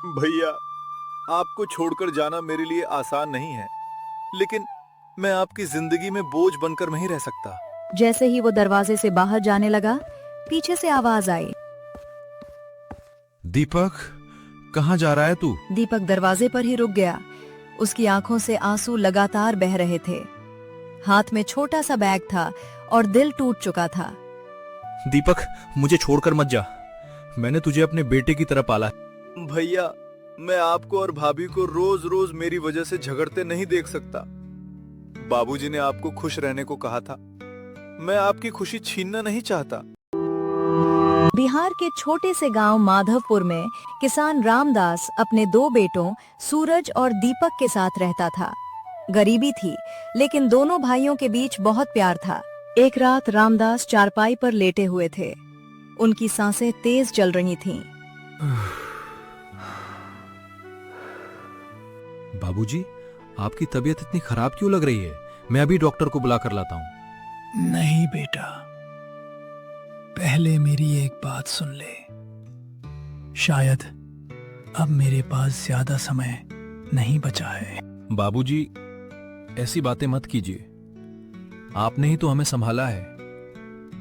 भैया, आपको छोड़कर जाना मेरे लिए आसान नहीं है, लेकिन मैं आपकी जिंदगी में बोझ बनकर नहीं रह सकता। जैसे ही वो दरवाजे से बाहर जाने लगा, पीछे से आवाज आई। दीपक, कहाँ जा रहा है तू? दीपक दरवाजे पर ही रुक गया। उसकी आंखों से आंसू लगातार बह रहे थे। हाथ में छोटा सा बैग था और दिल टूट चुका था। दीपक, मुझे छोड़कर मत जा। मैंने तुझे अपने बेटे की तरह पाला है। भैया, मैं आपको और भाभी को रोज रोज मेरी वजह से झगड़ते नहीं देख सकता। बाबूजी ने आपको खुश रहने को कहा था। मैं आपकी खुशी छीनना नहीं चाहता। बिहार के छोटे से गांव माधवपुर में किसान रामदास अपने दो बेटों सूरज और दीपक के साथ रहता था। गरीबी थी, लेकिन दोनों भाइयों के बीच बहुत प्यार था। एक रात रामदास चारपाई पर लेटे हुए थे। उनकी सांसें तेज चल रही थीं। बाबूजी, आपकी तबीयत इतनी खराब क्यों लग रही है? मैं अभी डॉक्टर को बुला कर लाता हूँ। नहीं बेटा, पहले मेरी एक बात सुन ले। शायद अब मेरे पास ज्यादा समय नहीं बचा है। बाबूजी, ऐसी बातें मत कीजिए। आपने ही तो हमें संभाला है।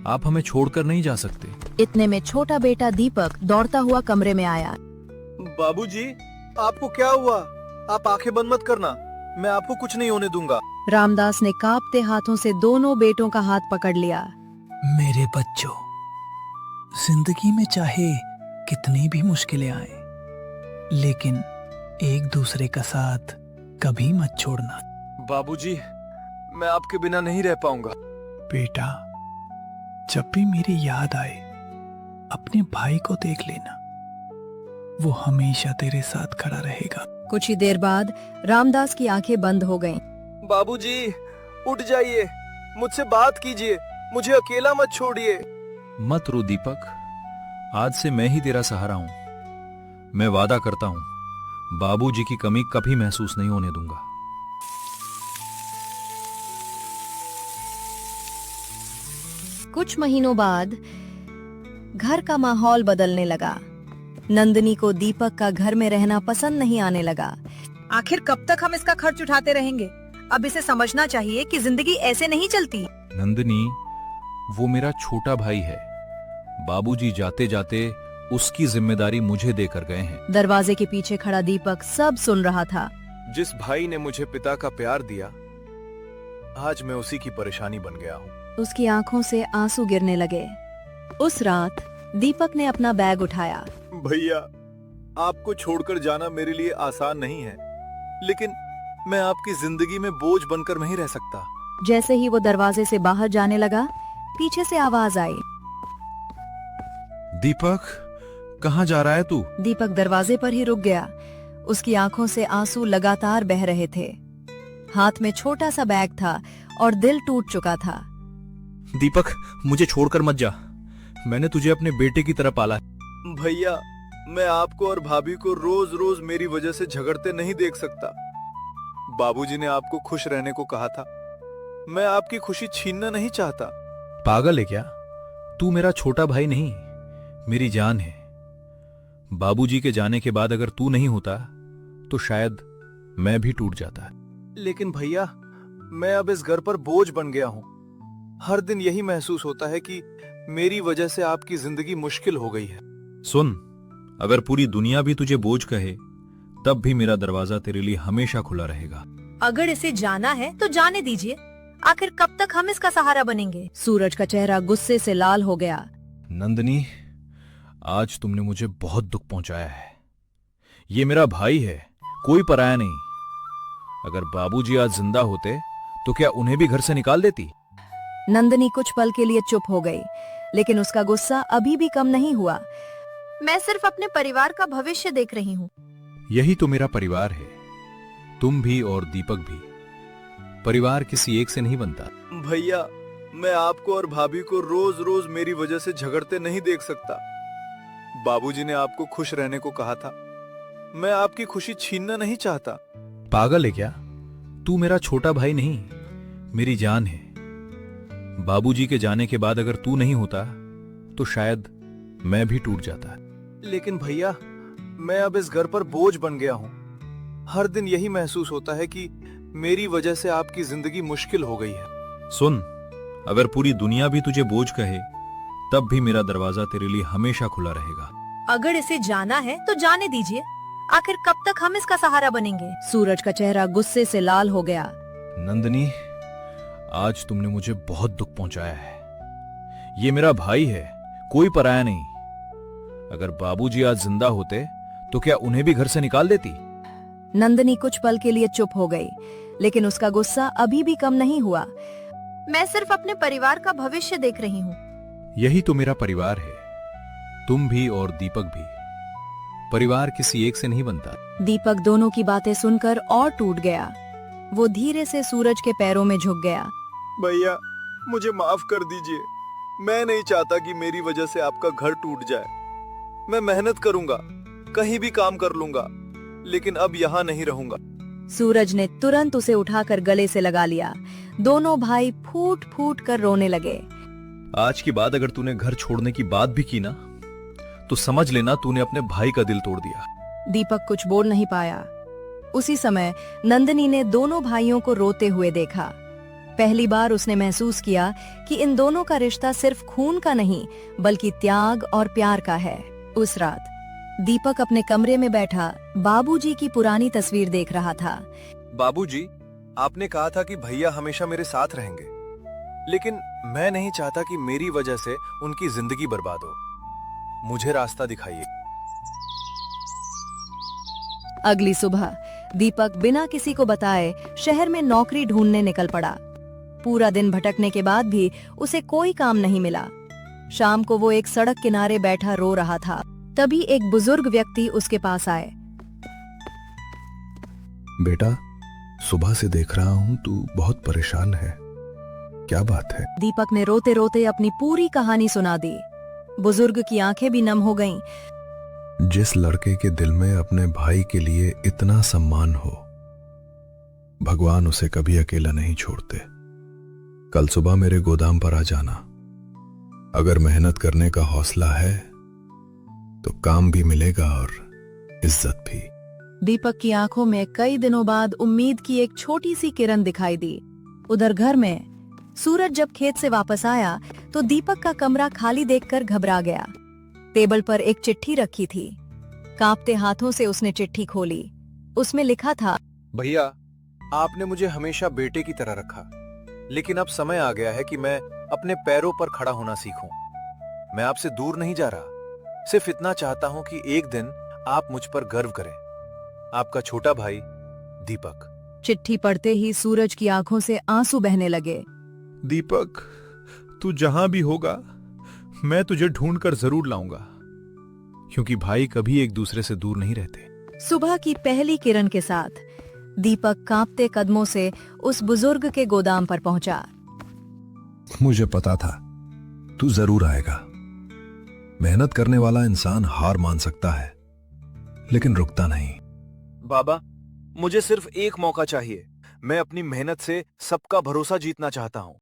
आप हमें छोड़कर नहीं जा सकते। इतने में छोटा बेटा दीपक दौड़ता हुआ कमरे में आया। बाबूजी, आपको क्या हुआ? आप आंखें बंद मत करना, मैं आपको कुछ नहीं होने दूंगा। रामदास ने कांपते हाथों से दोनों बेटों का हाथ पकड़ लिया। मेरे बच्चों, जिंदगी में चाहे कितनी भी मुश्किलें आए, लेकिन एक दूसरे का साथ कभी मत छोड़ना। बाबूजी, मैं आपके बिना नहीं रह पाऊंगा। बेटा, जब भी मेरी याद आए, अपने भाई को देख लेना। वो हमेशा तेरे साथ खड़ा रहेगा। कुछ ही देर बाद रामदास की आंखें बंद हो गईं। बाबूजी, उठ जाइए, मुझसे बात कीजिए, मुझे अकेला मत छोड़िए। मत रो दीपक, आज से मैं ही तेरा सहारा हूं। मैं वादा करता हूं, बाबूजी की कमी कभी महसूस नहीं होने दूंगा। कुछ महीनों बाद घर का माहौल बदलने लगा। नंदिनी को दीपक का घर में रहना पसंद नहीं आने लगा। आखिर कब तक हम इसका खर्च उठाते रहेंगे? अब इसे समझना चाहिए कि जिंदगी ऐसे नहीं चलती। नंदिनी, वो मेरा छोटा भाई है। बाबूजी जाते जाते उसकी जिम्मेदारी मुझे देकर गए हैं। दरवाजे के पीछे खड़ा दीपक सब सुन रहा था। जिस भाई ने मुझे पिता का प्यार दिया, आज मैं उसी की परेशानी बन गया हूँ। उसकी आंखों से आंसू गिरने लगे। उस रात दीपक ने अपना बैग उठाया। भैया, आपको छोड़कर जाना मेरे लिए आसान नहीं है, लेकिन मैं आपकी जिंदगी में बोझ बनकर नहीं रह सकता। जैसे ही वो दरवाजे से बाहर जाने लगा, पीछे से आवाज आई। दीपक, कहाँ जा रहा है तू? दीपक दरवाजे पर ही रुक गया। उसकी आंखों से आंसू लगातार बह रहे थे। हाथ में छोटा सा बैग था और दिल टूट चुका था। दीपक, मुझे छोड़कर मत जा। मैंने तुझे अपने बेटे की तरह पाला है। भैया, मैं आपको और भाभी को रोज रोज मेरी वजह से झगड़ते नहीं देख सकता। बाबूजी ने आपको खुश रहने को कहा था। मैं आपकी खुशी छीनना नहीं चाहता। पागल है क्या? तू मेरा छोटा भाई नहीं, मेरी जान है। बाबूजी के जाने के बाद अगर तू नहीं होता तो शायद मैं भी टूट जाता। लेकिन भैया, मैं अब इस घर पर बोझ बन गया हूँ। हर दिन यही महसूस होता है कि मेरी वजह से आपकी जिंदगी मुश्किल हो गई है। सुन, अगर पूरी दुनिया भी तुझे बोझ कहे, तब भी मेरा दरवाजा तेरे लिए हमेशा खुला रहेगा। अगर इसे जाना है तो जाने दीजिए। आखिर कब तक हम इसका सहारा बनेंगे? सूरज का चेहरा गुस्से से लाल हो गया। नंदिनी, आज तुमने मुझे बहुत दुख पहुंचाया है। ये मेरा भाई है, कोई पराया नहीं। अगर बाबूजी आज जिंदा होते तो क्या उन्हें भी घर से निकाल देती? नंदिनी कुछ पल के लिए चुप हो गई, लेकिन उसका गुस्सा अभी भी कम नहीं हुआ। मैं सिर्फ अपने परिवार का भविष्य देख रही हूँ। यही तो मेरा परिवार है, तुम भी और दीपक भी। परिवार किसी एक से नहीं बनता। भैया, मैं आपको और भाभी को रोज रोज मेरी वजह से झगड़ते नहीं देख सकता। बाबूजी ने आपको खुश रहने को कहा था। मैं आपकी खुशी छीनना नहीं चाहता। पागल है क्या? तू मेरा छोटा भाई नहीं, मेरी जान है। बाबूजी के जाने के बाद अगर तू नहीं होता तो शायद मैं भी टूट जाता। लेकिन भैया, मैं अब इस घर पर बोझ बन गया हूँ। हर दिन यही महसूस होता है कि मेरी वजह से आपकी जिंदगी मुश्किल हो गई है। सुन, अगर पूरी दुनिया भी तुझे बोझ कहे तब भी मेरा दरवाजा तेरे लिए हमेशा खुला रहेगा। अगर इसे जाना है तो जाने दीजिए। आखिर कब तक हम इसका सहारा बनेंगे? सूरज का चेहरा गुस्से से लाल हो गया। नंदिनी, आज तुमने मुझे बहुत दुख पहुंचाया है। ये मेरा भाई है, कोई पराया नहीं। अगर बाबूजी आज जिंदा होते तो क्या उन्हें भी घर से निकाल देती? नंदिनी कुछ पल के लिए चुप हो गई, लेकिन उसका गुस्सा अभी भी कम नहीं हुआ। मैं सिर्फ अपने परिवार का भविष्य देख रही हूँ। यही तो मेरा परिवार है, तुम भी और दीपक भी। परिवार किसी एक से नहीं बनता। दीपक दोनों की बातें सुनकर और टूट गया। वो धीरे से सूरज के पैरों में झुक गया। भैया, मुझे माफ कर दीजिए। मैं नहीं चाहता कि मेरी वजह से आपका घर टूट जाए। मैं मेहनत करूंगा, कहीं भी काम कर लूंगा, लेकिन अब यहाँ नहीं रहूंगा। सूरज ने तुरंत उसे उठाकर गले से लगा लिया। दोनों भाई फूट फूट कर रोने लगे। आज के बाद अगर तूने घर छोड़ने की बात भी की ना, तो समझ लेना तूने अपने भाई का दिल तोड़ दिया। दीपक कुछ बोल नहीं पाया। उसी समय नंदिनी ने दोनों भाइयों को रोते हुए देखा। पहली बार उसने महसूस किया कि इन दोनों का रिश्ता सिर्फ खून का नहीं, बल्कि त्याग और प्यार का है। उस रात दीपक अपने कमरे में बैठा बाबूजी की पुरानी तस्वीर देख रहा था। बाबूजी, आपने कहा था कि भैया हमेशा मेरे साथ रहेंगे, लेकिन मैं नहीं चाहता कि मेरी वजह से उनकी जिंदगी बर्बाद हो। मुझे रास्ता दिखाइए। अगली सुबह दीपक बिना किसी को बताए शहर में नौकरी ढूंढने निकल पड़ा। पूरा दिन भटकने के बाद भी उसे कोई काम नहीं मिला। शाम को वो एक सड़क किनारे बैठा रो रहा था। तभी एक बुजुर्ग व्यक्ति उसके पास आए। बेटा, सुबह से देख रहा हूँ तू बहुत परेशान है। क्या बात है? दीपक ने रोते रोते अपनी पूरी कहानी सुना दी। बुजुर्ग की आंखें भी नम हो गईं। जिस लड़के के दिल में अपने भाई के लिए इतना सम्मान हो, भगवान उसे कभी अकेला नहीं छोड़ते। कल सुबह मेरे गोदाम पर आ जाना। अगर मेहनत करने का हौसला है तो काम भी मिलेगा और इज्जत भी। दीपक की आंखों में कई दिनों बाद उम्मीद की एक छोटी सी किरण दिखाई दी। उधर घर में सूरज जब खेत से वापस आया तो दीपक का कमरा खाली देखकर घबरा गया। टेबल पर एक चिट्ठी रखी थी। कांपते हाथों से उसने चिट्ठी खोली। उसमें लिखा था, भैया, आपने मुझे हमेशा बेटे की तरह रखा, लेकिन अब समय आ गया है कि मैं अपने पैरों पर खड़ा होना सीखूं। मैं आपसे दूर नहीं जा रहा, सिर्फ इतना चाहता हूं कि एक दिन आप मुझ पर गर्व करें। आपका छोटा भाई दीपक। चिट्ठी पढ़ते ही सूरज की आंखों से आंसू बहने लगे। दीपक, तू जहां भी होगा मैं तुझे ढूंढ कर जरूर लाऊंगा, क्योंकि भाई कभी एक दूसरे से दूर नहीं रहते। सुबह की पहली किरण के साथ दीपक कांपते कदमों से उस बुजुर्ग के गोदाम पर पहुंचा। मुझे पता था तू जरूर आएगा। मेहनत करने वाला इंसान हार मान सकता है, लेकिन रुकता नहीं। बाबा, मुझे सिर्फ एक मौका चाहिए। मैं अपनी मेहनत से सबका भरोसा जीतना चाहता हूं।